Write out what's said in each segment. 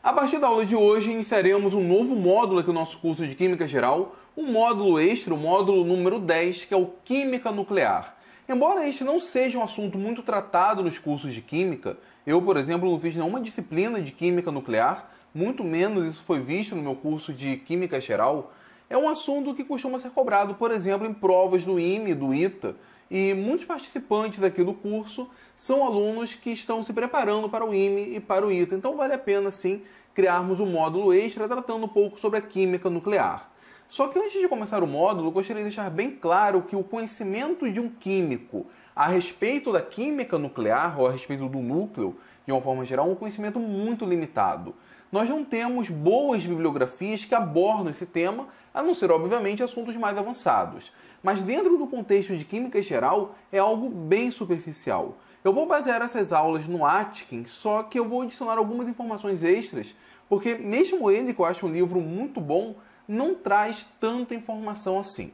A partir da aula de hoje, iniciaremos um novo módulo aqui no nosso curso de Química Geral, um módulo extra, o módulo número 10, que é o Química Nuclear. Embora este não seja um assunto muito tratado nos cursos de Química, eu, por exemplo, não fiz nenhuma disciplina de Química Nuclear, muito menos isso foi visto no meu curso de Química Geral, é um assunto que costuma ser cobrado, por exemplo, em provas do IME, do ITA, e muitos participantes aqui do curso são alunos que estão se preparando para o IME e para o ITA. Então vale a pena, sim, criarmos um módulo extra tratando um pouco sobre a química nuclear. Só que antes de começar o módulo, eu gostaria de deixar bem claro que o conhecimento de um químico a respeito da química nuclear, ou a respeito do núcleo, de uma forma geral, é um conhecimento muito limitado. Nós não temos boas bibliografias que abordam esse tema, a não ser, obviamente, assuntos mais avançados. Mas dentro do contexto de química geral, é algo bem superficial. Eu vou basear essas aulas no Atkins, só que eu vou adicionar algumas informações extras, porque mesmo ele, que eu acho um livro muito bom, não traz tanta informação assim.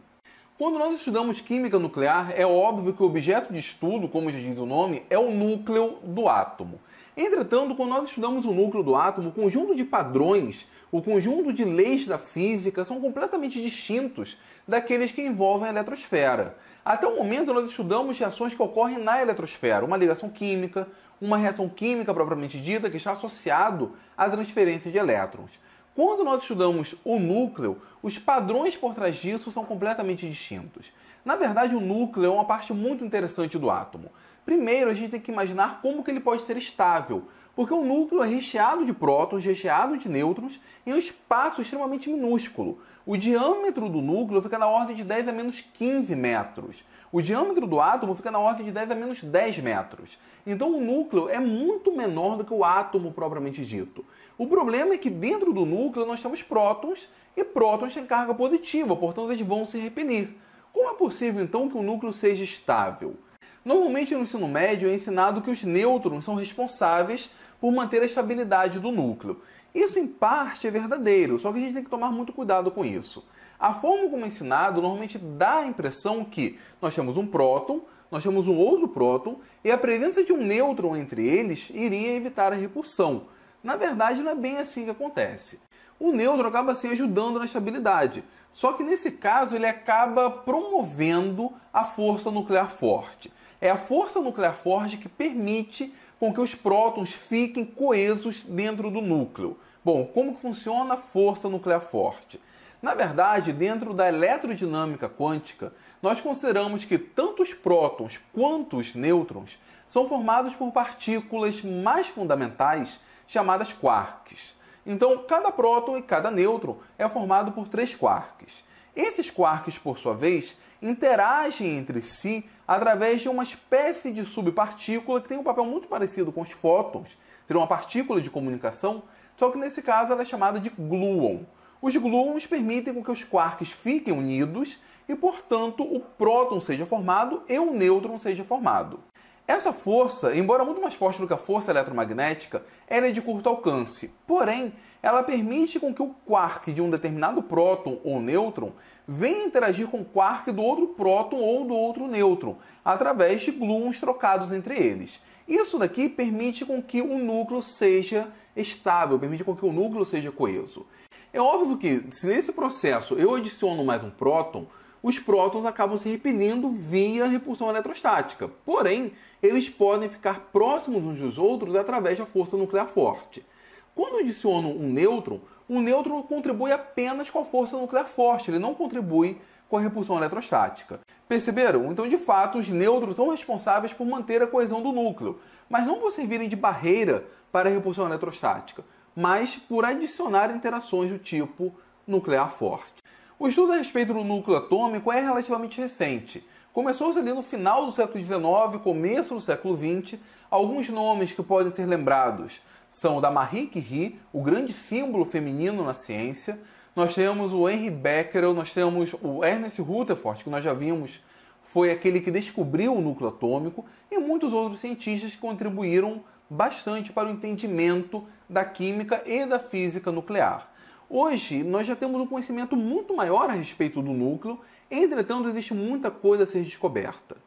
Quando nós estudamos química nuclear, é óbvio que o objeto de estudo, como já diz o nome, é o núcleo do átomo. Entretanto, quando nós estudamos o núcleo do átomo, o conjunto de padrões, o conjunto de leis da física são completamente distintos daqueles que envolvem a eletrosfera. Até o momento, nós estudamos reações que ocorrem na eletrosfera, uma ligação química, uma reação química propriamente dita que está associado à transferência de elétrons. Quando nós estudamos o núcleo, os padrões por trás disso são completamente distintos. Na verdade, o núcleo é uma parte muito interessante do átomo. Primeiro, a gente tem que imaginar como que ele pode ser estável, porque o núcleo é recheado de prótons, recheado de nêutrons, em um espaço extremamente minúsculo. O diâmetro do núcleo fica na ordem de 10 a menos 15 metros. O diâmetro do átomo fica na ordem de 10 a menos 10 metros. Então o núcleo é muito menor do que o átomo propriamente dito. O problema é que dentro do núcleo nós temos prótons, e prótons têm carga positiva, portanto eles vão se repelir. Como é possível então que o núcleo seja estável? Normalmente no ensino médio é ensinado que os nêutrons são responsáveis por manter a estabilidade do núcleo. Isso em parte é verdadeiro, só que a gente tem que tomar muito cuidado com isso. A forma como é ensinado normalmente dá a impressão que nós temos um próton, nós temos um outro próton, e a presença de um nêutron entre eles iria evitar a repulsão. Na verdade, não é bem assim que acontece. O nêutron acaba assim ajudando na estabilidade, só que nesse caso ele acaba promovendo a força nuclear forte. É a força nuclear forte que permite com que os prótons fiquem coesos dentro do núcleo. Bom, como que funciona a força nuclear forte? Na verdade, dentro da eletrodinâmica quântica, nós consideramos que tanto os prótons quanto os nêutrons são formados por partículas mais fundamentais chamadas quarks. Então, cada próton e cada nêutron é formado por 3 quarks. Esses quarks, por sua vez, interagem entre si através de uma espécie de subpartícula que tem um papel muito parecido com os fótons, seria uma partícula de comunicação, só que nesse caso ela é chamada de gluon. Os gluons permitem com que os quarks fiquem unidos e, portanto, o próton seja formado e o nêutron seja formado. Essa força, embora muito mais forte do que a força eletromagnética, ela é de curto alcance. Porém, ela permite com que o quark de um determinado próton ou nêutron venha interagir com o quark do outro próton ou do outro nêutron, através de gluons trocados entre eles. Isso daqui permite com que o núcleo seja estável, permite com que o núcleo seja coeso. É óbvio que, se nesse processo eu adiciono mais um próton, os prótons acabam se repelindo via repulsão eletrostática. Porém, eles podem ficar próximos uns dos outros através da força nuclear forte. Quando eu adiciono um nêutron, o nêutron contribui apenas com a força nuclear forte, ele não contribui com a repulsão eletrostática. Perceberam? Então, de fato, os nêutrons são responsáveis por manter a coesão do núcleo, mas não por servirem de barreira para a repulsão eletrostática, mas por adicionar interações do tipo nuclear forte. O estudo a respeito do núcleo atômico é relativamente recente. Começou-se ali no final do século XIX, começo do século XX. Alguns nomes que podem ser lembrados são o da Marie Curie, o grande símbolo feminino na ciência. Nós temos o Henry Becquerel, nós temos o Ernest Rutherford, que nós já vimos, foi aquele que descobriu o núcleo atômico, e muitos outros cientistas que contribuíram bastante para o entendimento da química e da física nuclear. Hoje, nós já temos um conhecimento muito maior a respeito do núcleo, entretanto, existe muita coisa a ser descoberta.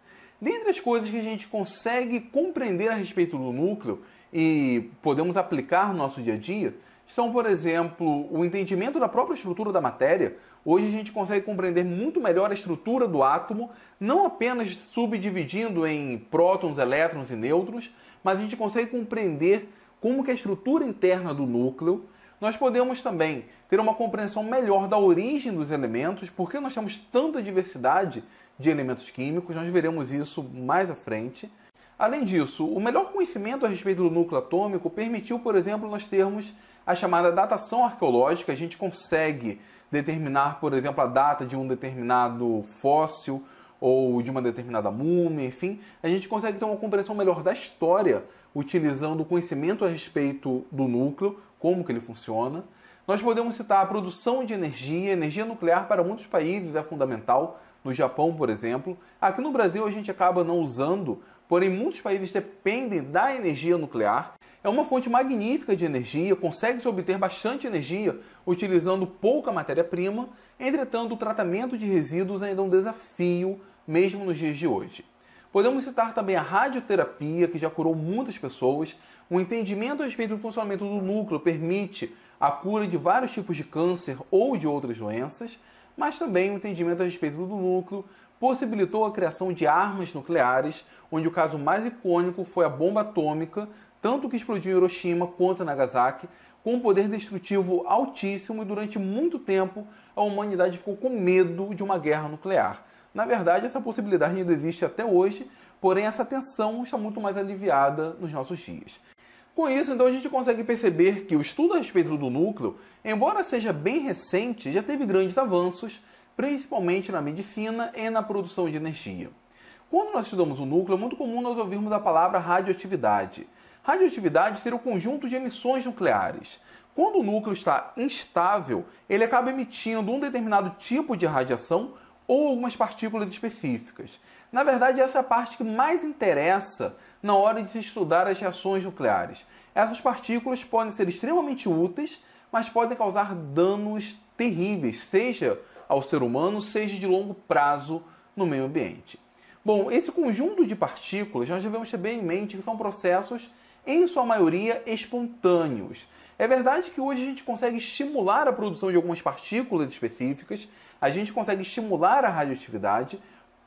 Dentre as coisas que a gente consegue compreender a respeito do núcleo e podemos aplicar no nosso dia a dia, estão, por exemplo, o entendimento da própria estrutura da matéria. Hoje a gente consegue compreender muito melhor a estrutura do átomo, não apenas subdividindo em prótons, elétrons e nêutrons, mas a gente consegue compreender como que é a estrutura interna do núcleo. Nós podemos também ter uma compreensão melhor da origem dos elementos, porque nós temos tanta diversidade de elementos químicos, nós veremos isso mais à frente. Além disso, o melhor conhecimento a respeito do núcleo atômico permitiu, por exemplo, nós termos a chamada datação arqueológica. A gente consegue determinar, por exemplo, a data de um determinado fóssil ou de uma determinada múmia, enfim. A gente consegue ter uma compreensão melhor da história utilizando o conhecimento a respeito do núcleo, como que ele funciona. Nós podemos citar a produção de energia. Energia nuclear para muitos países é fundamental. No Japão, por exemplo. Aqui no Brasil a gente acaba não usando, porém muitos países dependem da energia nuclear. É uma fonte magnífica de energia, consegue-se obter bastante energia utilizando pouca matéria-prima. Entretanto, o tratamento de resíduos ainda é um desafio, mesmo nos dias de hoje. Podemos citar também a radioterapia, que já curou muitas pessoas. O entendimento a respeito do funcionamento do núcleo permite a cura de vários tipos de câncer ou de outras doenças, mas também o entendimento a respeito do núcleo possibilitou a criação de armas nucleares, onde o caso mais icônico foi a bomba atômica, tanto que explodiu em Hiroshima quanto em Nagasaki, com um poder destrutivo altíssimo, e durante muito tempo a humanidade ficou com medo de uma guerra nuclear. Na verdade, essa possibilidade ainda existe até hoje, porém essa tensão está muito mais aliviada nos nossos dias. Com isso, então, a gente consegue perceber que o estudo a respeito do núcleo, embora seja bem recente, já teve grandes avanços, principalmente na medicina e na produção de energia. Quando nós estudamos o núcleo, é muito comum nós ouvirmos a palavra radioatividade. Radioatividade seria o conjunto de emissões nucleares. Quando o núcleo está instável, ele acaba emitindo um determinado tipo de radiação ou algumas partículas específicas. Na verdade, essa é a parte que mais interessa na hora de se estudar as reações nucleares. Essas partículas podem ser extremamente úteis, mas podem causar danos terríveis, seja ao ser humano, seja de longo prazo no meio ambiente. Bom, esse conjunto de partículas nós devemos ter bem em mente que são processos, em sua maioria, espontâneos. É verdade que hoje a gente consegue estimular a produção de algumas partículas específicas, a gente consegue estimular a radioatividade,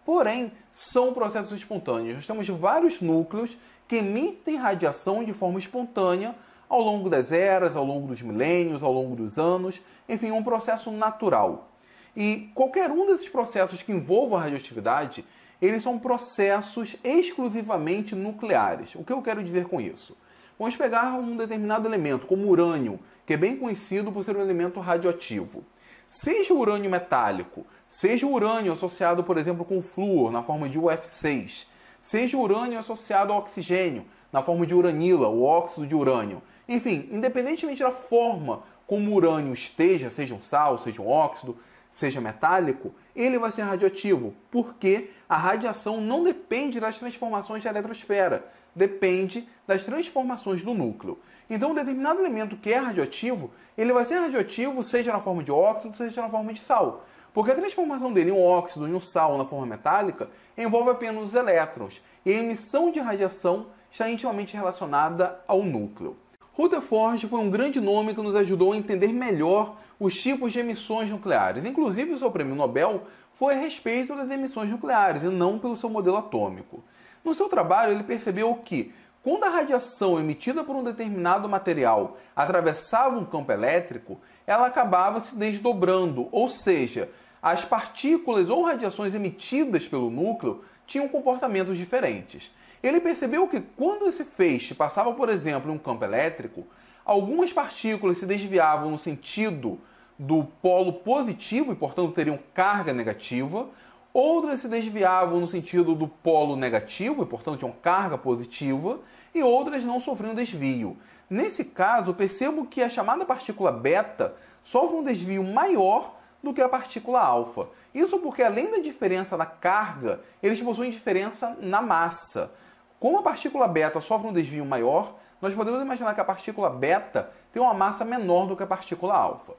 porém, são processos espontâneos. Nós temos vários núcleos que emitem radiação de forma espontânea ao longo das eras, ao longo dos milênios, ao longo dos anos, enfim, um processo natural. E qualquer um desses processos que envolvam a radioatividade, eles são processos exclusivamente nucleares. O que eu quero dizer com isso? Vamos pegar um determinado elemento, como o urânio, que é bem conhecido por ser um elemento radioativo. Seja o urânio metálico, seja o urânio associado, por exemplo, com o flúor, na forma de UF6, seja o urânio associado ao oxigênio, na forma de uranila, o óxido de urânio. Enfim, independentemente da forma como o urânio esteja, seja um sal, seja um óxido, seja metálico, ele vai ser radioativo, porque a radiação não depende das transformações da eletrosfera, depende das transformações do núcleo. Então, um determinado elemento que é radioativo, ele vai ser radioativo seja na forma de óxido, seja na forma de sal, porque a transformação dele em um óxido, em um sal, na forma metálica, envolve apenas os elétrons, e a emissão de radiação está intimamente relacionada ao núcleo. Rutherford foi um grande nome que nos ajudou a entender melhor os tipos de emissões nucleares. Inclusive, o seu prêmio Nobel foi a respeito das emissões nucleares e não pelo seu modelo atômico. No seu trabalho, ele percebeu que, quando a radiação emitida por um determinado material atravessava um campo elétrico, ela acabava se desdobrando, ou seja, as partículas ou radiações emitidas pelo núcleo tinham comportamentos diferentes. Ele percebeu que quando esse feixe passava, por exemplo, em um campo elétrico, algumas partículas se desviavam no sentido do polo positivo e, portanto, teriam carga negativa, outras se desviavam no sentido do polo negativo e, portanto, tinham carga positiva, e outras não sofriam desvio. Nesse caso, percebo que a chamada partícula beta sofre um desvio maior do que a partícula alfa. Isso porque, além da diferença na carga, eles possuem diferença na massa. Como a partícula beta sofre um desvio maior, nós podemos imaginar que a partícula beta tem uma massa menor do que a partícula alfa.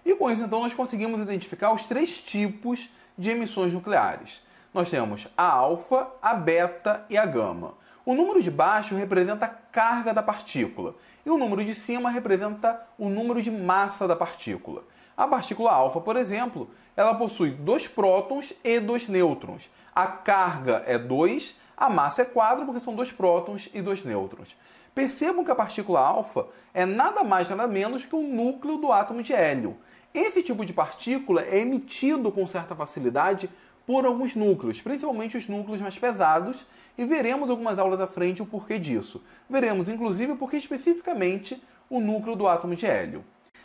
E com isso, então, nós conseguimos identificar os três tipos de emissões nucleares. Nós temos a alfa, a beta e a gama. O número de baixo representa a carga da partícula e o número de cima representa o número de massa da partícula. A partícula alfa, por exemplo, ela possui 2 prótons e 2 nêutrons. A carga é 2, a massa é 4, porque são 2 prótons e 2 nêutrons. Percebam que a partícula alfa é nada mais nada menos que o núcleo do átomo de hélio. Esse tipo de partícula é emitido com certa facilidade por alguns núcleos, principalmente os núcleos mais pesados, e veremos algumas aulas à frente o porquê disso. Veremos, inclusive, o porquê especificamente o núcleo do átomo de hélio.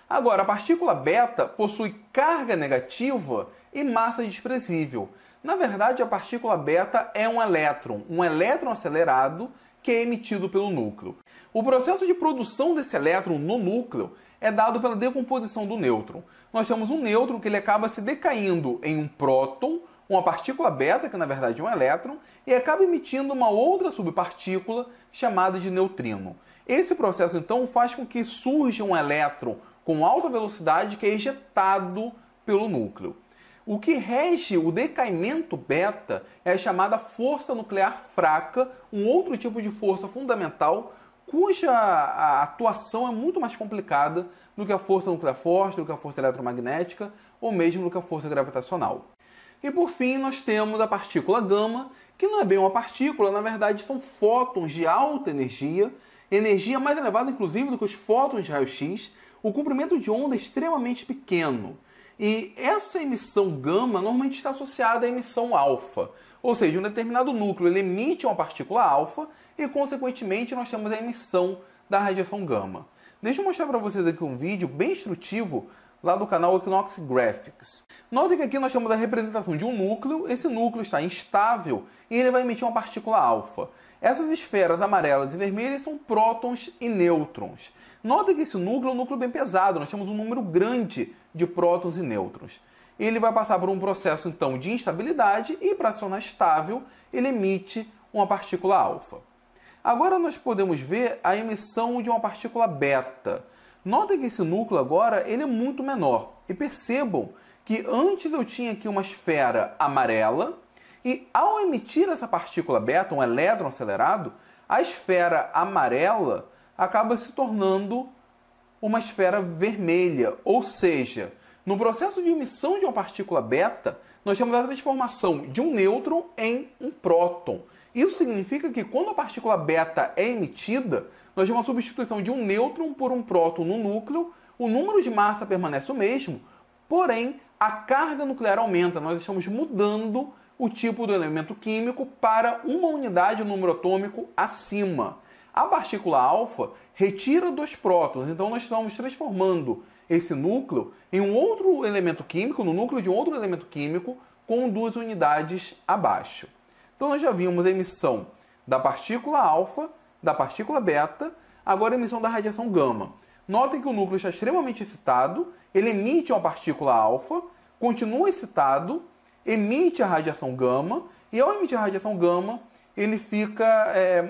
Agora, a partícula beta possui carga negativa e massa desprezível. Na verdade, a partícula beta é um elétron acelerado que é emitido pelo núcleo. O processo de produção desse elétron no núcleo é dado pela decomposição do nêutron. Nós temos um nêutron que ele acaba se decaindo em um próton, uma partícula beta, que na verdade é um elétron, e acaba emitindo uma outra subpartícula chamada de neutrino. Esse processo, então, faz com que surja um elétron com alta velocidade que é ejetado pelo núcleo. O que rege o decaimento beta é a chamada força nuclear fraca, um outro tipo de força fundamental, cuja atuação é muito mais complicada do que a força nuclear forte, do que a força eletromagnética ou mesmo do que a força gravitacional. E por fim, nós temos a partícula gama, que não é bem uma partícula, na verdade são fótons de alta energia mais elevada inclusive do que os fótons de raio-x. O comprimento de onda é extremamente pequeno. E essa emissão gama normalmente está associada à emissão alfa. Ou seja, um determinado núcleo ele emite uma partícula alfa e, consequentemente, nós temos a emissão da radiação gama. Deixa eu mostrar para vocês aqui um vídeo bem instrutivo lá do canal Equinox Graphics. Notem que aqui nós temos a representação de um núcleo, esse núcleo está instável e ele vai emitir uma partícula alfa. Essas esferas amarelas e vermelhas são prótons e nêutrons. Notem que esse núcleo é um núcleo bem pesado, nós temos um número grande de prótons e nêutrons. Ele vai passar por um processo então de instabilidade e, para se tornar estável, ele emite uma partícula alfa. Agora nós podemos ver a emissão de uma partícula beta. Notem que esse núcleo agora ele é muito menor. E percebam que antes eu tinha aqui uma esfera amarela e ao emitir essa partícula beta, um elétron acelerado, a esfera amarela acaba se tornando uma esfera vermelha. Ou seja, no processo de emissão de uma partícula beta, nós temos a transformação de um nêutron em um próton. Isso significa que quando a partícula beta é emitida, nós temos uma substituição de um nêutron por um próton no núcleo, o número de massa permanece o mesmo, porém a carga nuclear aumenta, nós estamos mudando o tipo do elemento químico para uma unidade, número atômico acima. A partícula alfa retira 2 prótons, então nós estamos transformando esse núcleo em um outro elemento químico, no núcleo de um outro elemento químico, com 2 unidades abaixo. Então nós já vimos a emissão da partícula alfa, da partícula beta, agora a emissão da radiação gama. Notem que o núcleo está extremamente excitado, ele emite uma partícula alfa, continua excitado, emite a radiação gama, e ao emitir a radiação gama, ele fica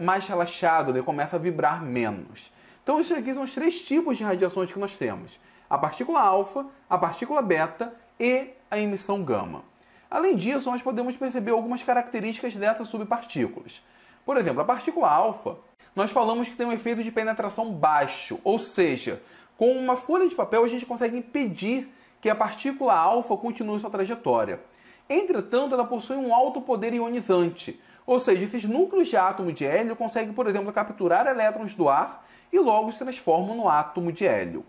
mais relaxado, ele começa a vibrar menos. Então esses aqui são os 3 tipos de radiações que nós temos: a partícula alfa, a partícula beta e a emissão gama. Além disso, nós podemos perceber algumas características dessas subpartículas. Por exemplo, a partícula alfa, nós falamos que tem um efeito de penetração baixo, ou seja, com uma folha de papel a gente consegue impedir que a partícula alfa continue sua trajetória. Entretanto, ela possui um alto poder ionizante, ou seja, esses núcleos de átomo de hélio conseguem, por exemplo, capturar elétrons do ar e logo se transformam no átomo de hélio.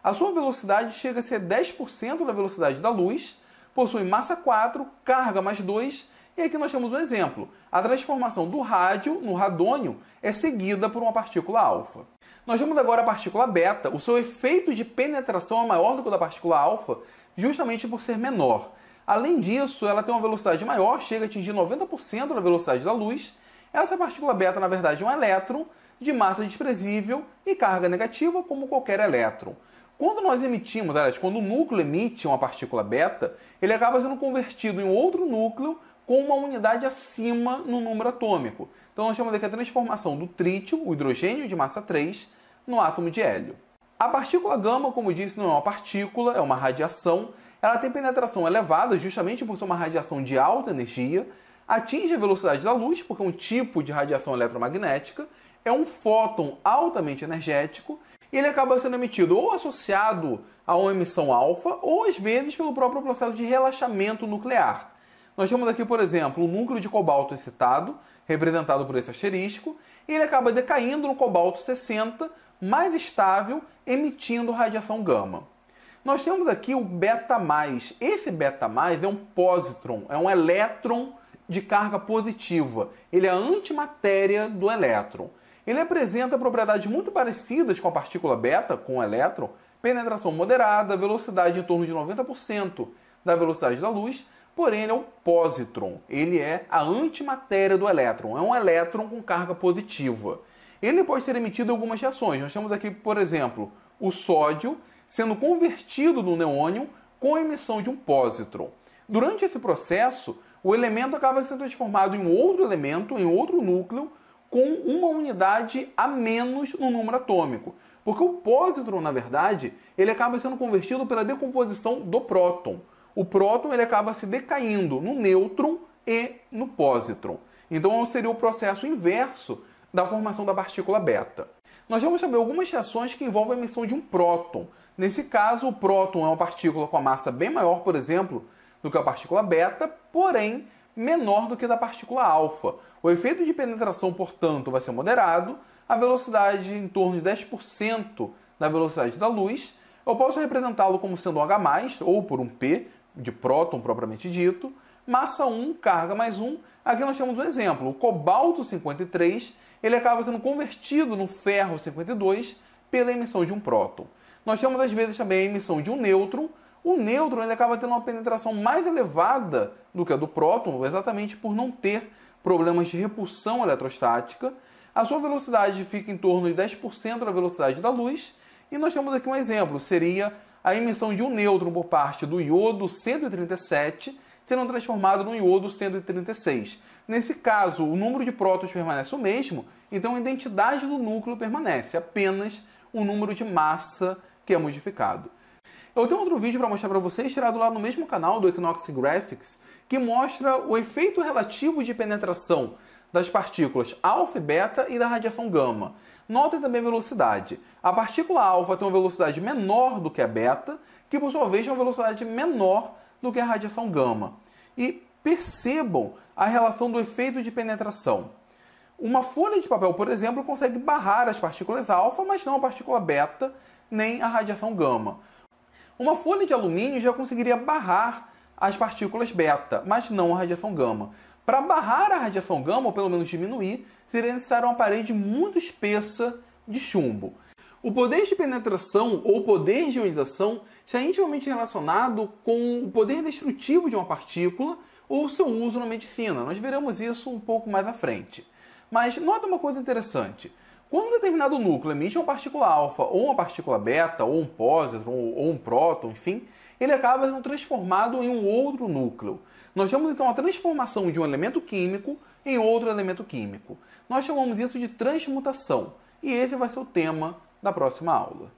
A sua velocidade chega a ser 10% da velocidade da luz, possui massa 4, carga mais 2, e aqui nós temos um exemplo. A transformação do rádio no radônio é seguida por uma partícula alfa. Nós vemos agora a partícula beta. O seu efeito de penetração é maior do que o da partícula alfa, justamente por ser menor. Além disso, ela tem uma velocidade maior, chega a atingir 90% da velocidade da luz. Essa partícula beta, na verdade, é um elétron de massa desprezível e carga negativa, como qualquer elétron. Quando nós emitimos, aliás, quando o núcleo emite uma partícula beta, ele acaba sendo convertido em outro núcleo com uma unidade acima no número atômico. Então nós chamamos aqui a transformação do trítio, o hidrogênio de massa 3, no átomo de hélio. A partícula gama, como disse, não é uma partícula, é uma radiação. Ela tem penetração elevada, justamente por ser uma radiação de alta energia. atinge a velocidade da luz, porque é um tipo de radiação eletromagnética, é um fóton altamente energético, e ele acaba sendo emitido ou associado a uma emissão alfa, ou às vezes pelo próprio processo de relaxamento nuclear. Nós temos aqui, por exemplo, o núcleo de cobalto excitado, representado por esse asterisco, e ele acaba decaindo no cobalto 60, mais estável, emitindo radiação gama. Nós temos aqui o beta+. Esse beta+ é um pósitron, é um elétron de carga positiva. Ele é a antimatéria do elétron. Ele apresenta propriedades muito parecidas com a partícula beta, com o elétron, penetração moderada, velocidade em torno de 90% da velocidade da luz, porém ele é um pósitron. Ele é a antimatéria do elétron, é um elétron com carga positiva. Ele pode ser emitido em algumas reações. Nós temos aqui, por exemplo, o sódio sendo convertido no neônio com a emissão de um pósitron. Durante esse processo, o elemento acaba sendo transformado em outro elemento, em outro núcleo, com uma unidade a menos no número atômico. Porque o pósitron, na verdade, ele acaba sendo convertido pela decomposição do próton. O próton ele acaba se decaindo no nêutron e no pósitron. Então seria o processo inverso da formação da partícula beta. Nós vamos saber algumas reações que envolvem a emissão de um próton. Nesse caso, o próton é uma partícula com a massa bem maior, por exemplo, do que a partícula beta, porém menor do que a da partícula alfa. O efeito de penetração, portanto, vai ser moderado, a velocidade em torno de 10% da velocidade da luz. Eu posso representá-lo como sendo um H+, ou por um P, de próton propriamente dito, massa 1, carga mais 1. Aqui nós temos um exemplo, o cobalto 53, ele acaba sendo convertido no ferro 52 pela emissão de um próton. Nós temos às vezes também a emissão de um nêutron. O nêutron ele acaba tendo uma penetração mais elevada do que a do próton, exatamente por não ter problemas de repulsão eletrostática. A sua velocidade fica em torno de 10% da velocidade da luz. E nós temos aqui um exemplo, seria a emissão de um nêutron por parte do iodo 137, sendo transformado no iodo 136. Nesse caso, o número de prótons permanece o mesmo, então a identidade do núcleo permanece, apenas o número de massa que é modificado. Eu tenho outro vídeo para mostrar para vocês, tirado lá no mesmo canal do Equinox Graphics, que mostra o efeito relativo de penetração das partículas alfa e beta e da radiação gama. Notem também a velocidade. A partícula alfa tem uma velocidade menor do que a beta, que por sua vez tem uma velocidade menor do que a radiação gama. E percebam a relação do efeito de penetração. Uma folha de papel, por exemplo, consegue barrar as partículas alfa, mas não a partícula beta, nem a radiação gama. Uma folha de alumínio já conseguiria barrar as partículas beta, mas não a radiação gama. Para barrar a radiação gama, ou pelo menos diminuir, seria necessário uma parede muito espessa de chumbo. O poder de penetração ou poder de ionização está intimamente relacionado com o poder destrutivo de uma partícula ou seu uso na medicina. Nós veremos isso um pouco mais à frente. Mas nota uma coisa interessante. Quando um determinado núcleo emite uma partícula alfa, ou uma partícula beta, ou um pósitron, ou um próton, enfim, ele acaba sendo transformado em um outro núcleo. Nós temos então a transformação de um elemento químico em outro elemento químico. Nós chamamos isso de transmutação. E esse vai ser o tema da próxima aula.